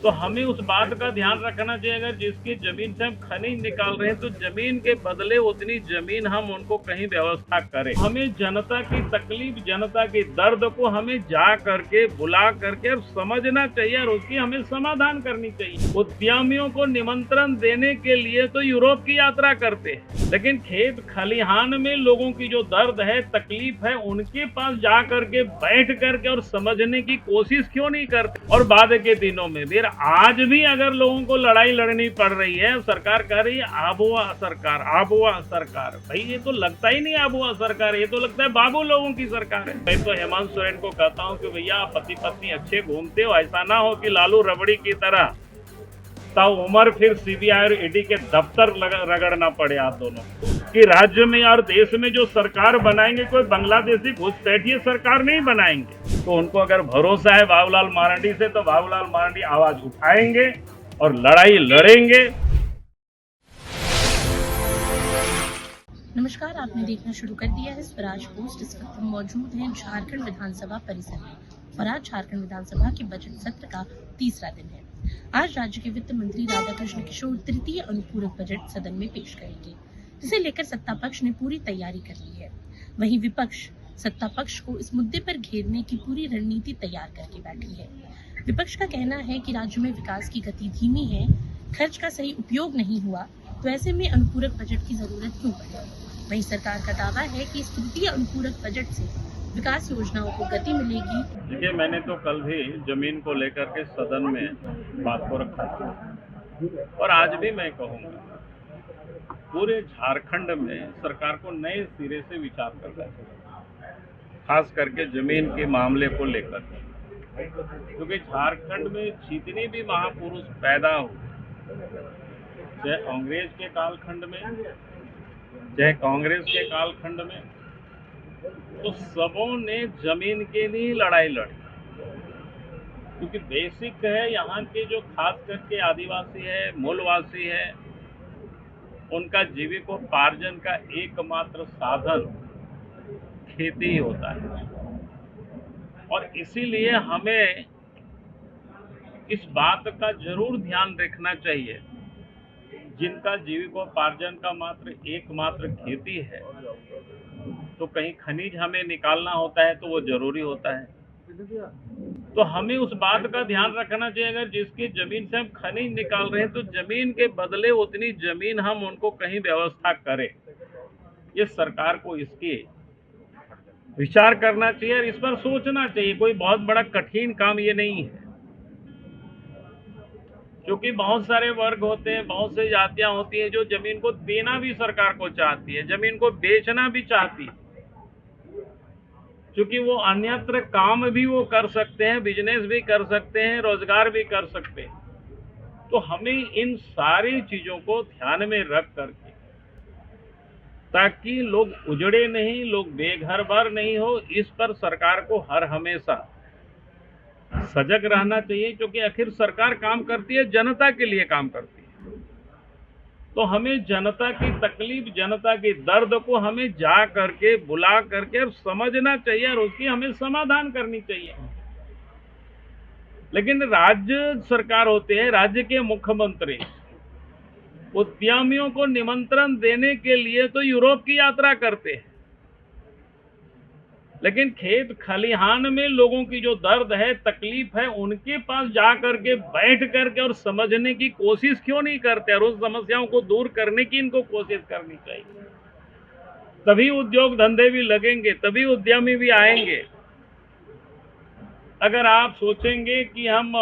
तो हमें उस बात का ध्यान रखना चाहिए, अगर जिसकी जमीन से हम खनिज निकाल रहे हैं तो जमीन के बदले उतनी जमीन हम उनको कहीं व्यवस्था करें। हमें जनता की तकलीफ, जनता की दर्द को हमें जा करके बुला करके और समझना चाहिए और उसकी हमें समाधान करनी चाहिए। उद्यमियों को निमंत्रण देने के लिए तो यूरोप की यात्रा करते हैं, लेकिन खेत खलिहान में लोगों की जो दर्द है, तकलीफ है, उनके पास जा करके बैठ करके और समझने की कोशिश क्यों नहीं करते। और बाद के दिनों में भी आज भी अगर लोगों को लड़ाई लड़नी पड़ रही है, सरकार कह रही है आबोआ सरकार, आबोआ सरकार। भाई ये तो लगता ही नहीं आबोआ सरकार, ये तो लगता है बाबू लोगों की सरकार है। मैं तो हेमंत सोरेन को कहता हूं कि भैया पति पत्नी अच्छे घूमते हो, ऐसा ना हो कि लालू रबड़ी की तरह तब उम्र फिर सीबीआई और ईडी के दफ्तर रगड़ना पड़े आप दोनों कि राज्य में और देश में जो सरकार बनाएंगे कोई बांग्लादेशी घुसपैठिए सरकार नहीं बनाएंगे। तो उनको अगर भरोसा है बाबूलाल मरांडी से, तो बाबूलाल मरांडी आवाज उठाएंगे और लड़ाई लड़ेंगे। नमस्कार, आपने देखना शुरू कर दिया है स्वराज पोस्ट। इस वक्त हम मौजूद हैं झारखंड विधानसभा परिसर में और आज झारखंड विधानसभा के बजट सत्र का तीसरा दिन है। आज राज्य के वित्त मंत्री राधाकृष्ण किशोर तृतीय अनुपूरक बजट सदन में पेश करेंगे, जिसे लेकर सत्ता पक्ष ने पूरी तैयारी कर ली है। वहीं विपक्ष सत्ता पक्ष को इस मुद्दे पर घेरने की पूरी रणनीति तैयार करके बैठी है। विपक्ष का कहना है कि राज्य में विकास की गति धीमी है, खर्च का सही उपयोग नहीं हुआ, तो ऐसे में अनुपूरक बजट की जरूरत क्यों पड़े। वहीं सरकार का दावा है कि इस तृतीय अनुपूरक बजट से विकास योजनाओं को गति मिलेगी। देखिए, मैंने तो कल भी जमीन को लेकर के सदन में बात को रखा था और आज भी मैं कहूँगा पूरे झारखंड में सरकार को नए सिरे से विचार करना चाहिए, खास करके जमीन के मामले को लेकर, क्योंकि झारखंड में जितने भी महापुरुष पैदा हुए, चाहे अंग्रेज के कालखंड में, चाहे कांग्रेस के कालखंड में, तो सबों ने जमीन के लिए लड़ाई लड़ी। क्योंकि बेसिक है, यहाँ के जो खास करके आदिवासी है, मूलवासी है, उनका जीविकोपार्जन का एकमात्र साधन खेती ही होता है। और इसीलिए हमें इस बात का जरूर ध्यान रखना चाहिए, जिनका जीविकोपार्जन का मात्र एकमात्र खेती है, तो कहीं खनिज हमें निकालना होता है तो वो जरूरी होता है। तो हमें उस बात का ध्यान रखना चाहिए, अगर जिसकी जमीन से हम खनिज निकाल रहे हैं तो जमीन के बदले उतनी जमीन हम उनको कहीं व्यवस्था करें। ये सरकार को इसकी विचार करना चाहिए और इस पर सोचना चाहिए। कोई बहुत बड़ा कठिन काम ये नहीं है, क्योंकि बहुत सारे वर्ग होते हैं, बहुत से जातियां होती हैं जो जमीन को देना भी सरकार को चाहती है, जमीन को बेचना भी चाहती है, क्योंकि वो अन्यत्र काम भी वो कर सकते हैं, बिजनेस भी कर सकते हैं, रोजगार भी कर सकते हैं। तो हमें इन सारी चीजों को ध्यान में रख करके, ताकि लोग उजड़े नहीं, लोग बेघर बार नहीं हो, इस पर सरकार को हर हमेशा सजग रहना चाहिए, क्योंकि आखिर सरकार काम करती है, जनता के लिए काम करती है। तो हमें जनता की तकलीफ, जनता की दर्द को हमें जा करके बुला करके और समझना चाहिए और उसकी हमें समाधान करनी चाहिए। लेकिन राज्य सरकार होते हैं, राज्य के मुख्यमंत्री उद्यमियों को निमंत्रण देने के लिए तो यूरोप की यात्रा करते हैं, लेकिन खेत खलिहान में लोगों की जो दर्द है, तकलीफ है, उनके पास जा करके बैठ करके और समझने की कोशिश क्यों नहीं करते और उन समस्याओं को दूर करने की इनको कोशिश करनी चाहिए। तभी उद्योग धंधे भी लगेंगे, तभी उद्यमी भी आएंगे। अगर आप सोचेंगे कि हम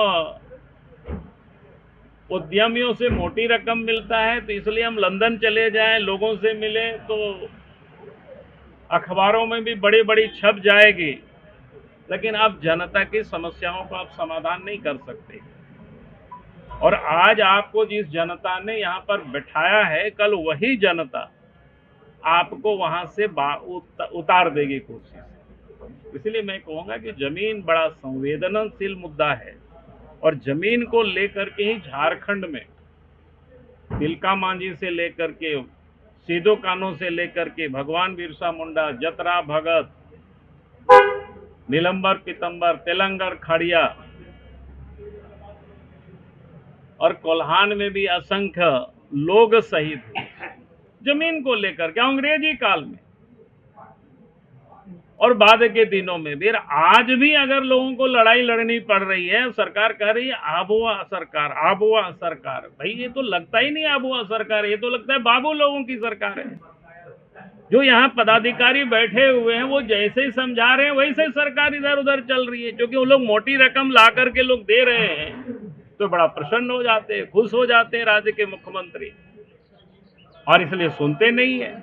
उद्यमियों से मोटी रकम मिलता है तो इसलिए हम लंदन चले जाएं, लोगों से मिले, तो अखबारों में भी बड़ी बड़ी छप जाएगी, लेकिन आप जनता की समस्याओं को आप समाधान नहीं कर सकते। और आज आपको जिस जनता ने यहाँ पर बिठाया है, कल वही जनता आपको वहां से उतार देगी कुर्सी से। इसलिए मैं कहूँगा कि जमीन बड़ा संवेदनशील मुद्दा है और जमीन को लेकर के ही झारखंड में तिलका मांझी से लेकर के, सीधो कान्हू से लेकर के भगवान बिरसा मुंडा, जतरा भगत, नीलंबर पीतंबर, तेलंगर खड़िया, और कोल्हान में भी असंख्य लोग शहीद हुए जमीन को लेकर के अंग्रेजी काल में और बाद के दिनों में भी। आज भी अगर लोगों को लड़ाई लड़नी पड़ रही है, सरकार कह रही है आबुआ सरकार, आबुआ सरकार। भाई ये तो लगता ही नहीं आबुआ सरकार, ये तो लगता है बाबू लोगों की सरकार है। जो यहाँ पदाधिकारी बैठे हुए हैं वो जैसे ही समझा रहे हैं वैसे ही सरकार इधर उधर चल रही है, क्योंकि वो लोग मोटी रकम ला करके लोग दे रहे हैं तो बड़ा प्रसन्न हो जाते हैं, खुश हो जाते हैं राज्य के मुख्यमंत्री, और इसलिए सुनते नहीं है।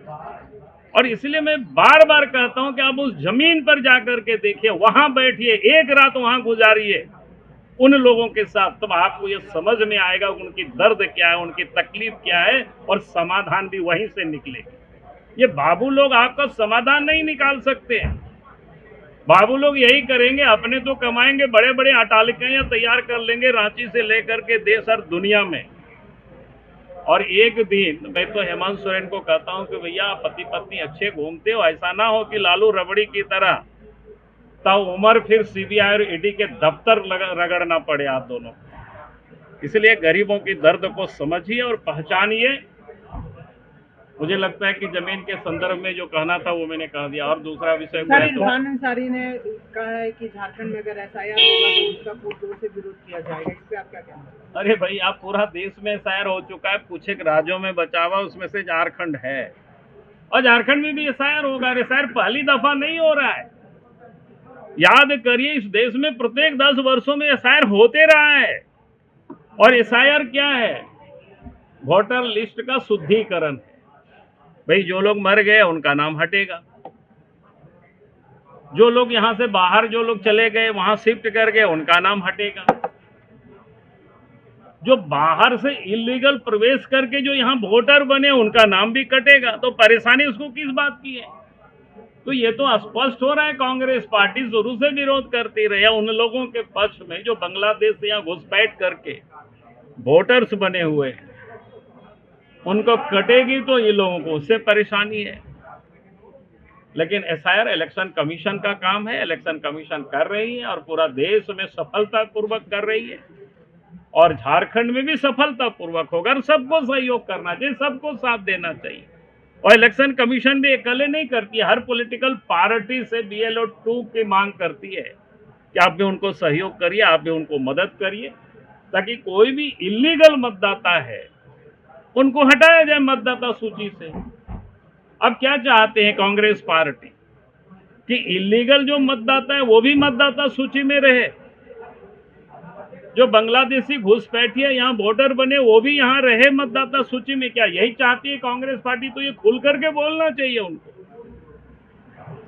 और इसलिए मैं बार बार कहता हूं कि आप उस जमीन पर जाकर के देखिए, वहां बैठिए, एक रात वहां गुजारिए उन लोगों के साथ, तब आपको ये समझ में आएगा उनकी दर्द क्या है, उनकी तकलीफ क्या है, और समाधान भी वहीं से निकलेगी। ये बाबू लोग आपका समाधान नहीं निकाल सकते हैं। बाबू लोग यही करेंगे, अपने तो कमाएंगे, बड़े बड़े अटालिकाएं तैयार कर लेंगे रांची से लेकर के देश और दुनिया में। और एक दिन मैं तो हेमंत सोरेन को कहता हूं कि भैया पति पत्नी अच्छे घूमते हो, ऐसा ना हो कि लालू रबड़ी की तरह तब उम्र फिर सीबीआई और ईडी के दफ्तर रगड़ना पड़े आप दोनों। इसलिए गरीबों की दर्द को समझिए और पहचानिए। मुझे लगता है कि जमीन के संदर्भ में जो कहना था वो मैंने कह दिया। और दूसरा विषय इरफान अंसारी ने कहा है कि झारखंड में अगर एसआईआर होगा तो उसका पूर्ण तौर से विरोध किया जाएगा, इस पे आप क्या कहना है? अरे भाई, आप पूरा देश में एसआईआर हो चुका है, कुछ एक राज्यों में बचा हुआ, उसमें से झारखंड है, और झारखंड में भी एसआईआर होगा। एसआईआर पहली दफा नहीं हो रहा है, याद करिए, इस देश में प्रत्येक 10 वर्षों में एसआईआर होते रहा है। और एसआईआर क्या है? वोटर लिस्ट का शुद्धिकरण है। भाई जो लोग मर गए उनका नाम हटेगा, जो लोग यहां से बाहर, जो लोग चले गए वहां शिफ्ट कर गए उनका नाम हटेगा, जो बाहर से इलीगल प्रवेश करके जो यहां वोटर बने उनका नाम भी कटेगा। तो परेशानी उसको किस बात की है? तो ये तो स्पष्ट हो रहा है, कांग्रेस पार्टी शुरू से विरोध करती रही है उन लोगों के पक्ष में जो बांग्लादेश से यहाँ घुसपैठ करके वोटर्स बने हुए हैं। उनको कटेगी तो ये लोगों को उससे परेशानी है। लेकिन एसआईआर इलेक्शन कमीशन का काम है, इलेक्शन कमीशन कर रही है और पूरा देश में सफलतापूर्वक कर रही है, और झारखंड में भी सफलतापूर्वक होगा। और सबको सहयोग करना चाहिए, सबको साथ देना चाहिए। और इलेक्शन कमीशन भी अकेले नहीं करती है, हर पॉलिटिकल पार्टी से BLO 2 की मांग करती है कि आप भी उनको सहयोग करिए, आप भी उनको मदद करिए, ताकि कोई भी इलीगल मतदाता है उनको हटाया जाए मतदाता सूची से। अब क्या चाहते हैं कांग्रेस पार्टी कि इलीगल जो मतदाता है वो भी मतदाता सूची में रहे, जो बांग्लादेशी घुसपैठिया यहाँ वोटर बने वो भी यहाँ रहे मतदाता सूची में। क्या यही चाहती है कांग्रेस पार्टी? तो ये खुल करके बोलना चाहिए उनको।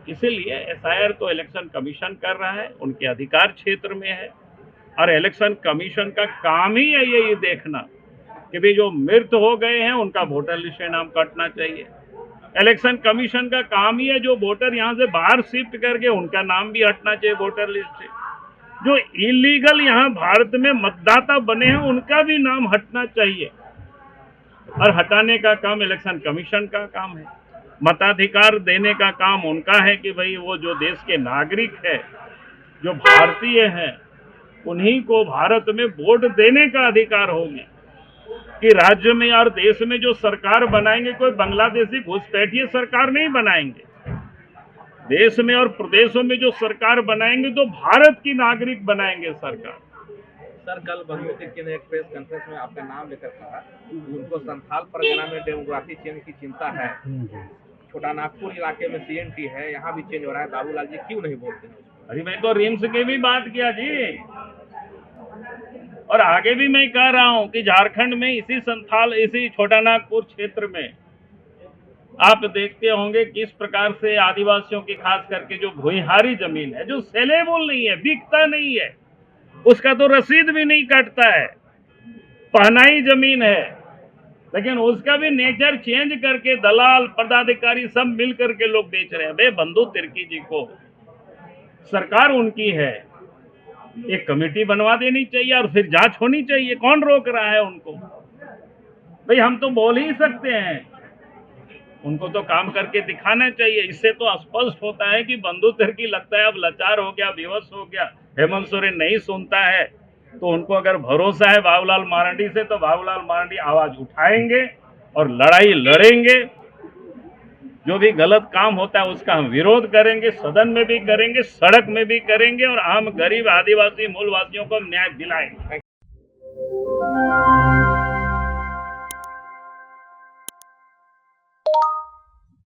इसीलिए एसआईआर तो इलेक्शन कमीशन कर रहा है, उनके अधिकार क्षेत्र में है, और इलेक्शन कमीशन का काम ही है ये देखना कि भी जो मृत हो गए हैं उनका वोटर लिस्ट से नाम कटना चाहिए। इलेक्शन कमीशन का काम ही है जो वोटर यहाँ से बाहर शिफ्ट करके उनका नाम भी हटना चाहिए वोटर लिस्ट से। जो इलीगल यहाँ भारत में मतदाता बने हैं उनका भी नाम हटना चाहिए, और हटाने का काम इलेक्शन कमीशन का काम है। मताधिकार देने का काम उनका है कि भाई वो जो देश के नागरिक है, जो भारतीय हैं, उन्हीं को भारत में वोट देने का अधिकार होगी। कि राज्य में और देश में जो सरकार बनाएंगे कोई बांग्लादेशी घुसपैठिए सरकार नहीं बनाएंगे। देश में और प्रदेशों में जो सरकार बनाएंगे तो भारत की नागरिक बनाएंगे सरकार। सर, कल बंधु तिर्की ने एक प्रेस कॉन्फ्रेंस में आपका नाम लेकर कहा उनको संथाल परगना में डेमोग्राफी चेंज की चिंता है। छोटा नागपुर इलाके में CNT है, यहाँ भी चेंज हो रहा है, बाबूलाल जी क्यों नहीं बोलते हैं? अरे मैं तो रिम्स की भी बात किया जी, और आगे भी मैं कह रहा हूं कि झारखंड में इसी छोटा नागपुर क्षेत्र में आप देखते होंगे किस प्रकार से आदिवासियों की खास करके जो भूइहारी जमीन है, जो सेलेबल नहीं है, बिकता नहीं है, उसका तो रसीद भी नहीं कटता है, पहनाई जमीन है, लेकिन उसका भी नेचर चेंज करके दलाल पदाधिकारी सब मिल करके लोग बेच रहे हैं। बे बंधु तिर्की जी को सरकार उनकी है, एक कमेटी बनवा देनी चाहिए और फिर जांच होनी चाहिए। कौन रोक रहा है उनको? भाई हम तो बोल ही सकते हैं, उनको तो काम करके दिखाना चाहिए। इससे तो स्पष्ट होता है कि बंधु तिर्की लगता है अब लाचार हो गया, बेवश हो गया। हेमंत सोरेन नहीं सुनता है, तो उनको अगर भरोसा है बाबूलाल मारंडी से, तो बाबूलाल मारंडी आवाज उठाएंगे और लड़ाई लड़ेंगे। जो भी गलत काम होता है उसका हम विरोध करेंगे, सदन में भी करेंगे, सड़क में भी करेंगे और आम गरीब आदिवासी मूलवासियों को हम न्याय दिलाएंगे।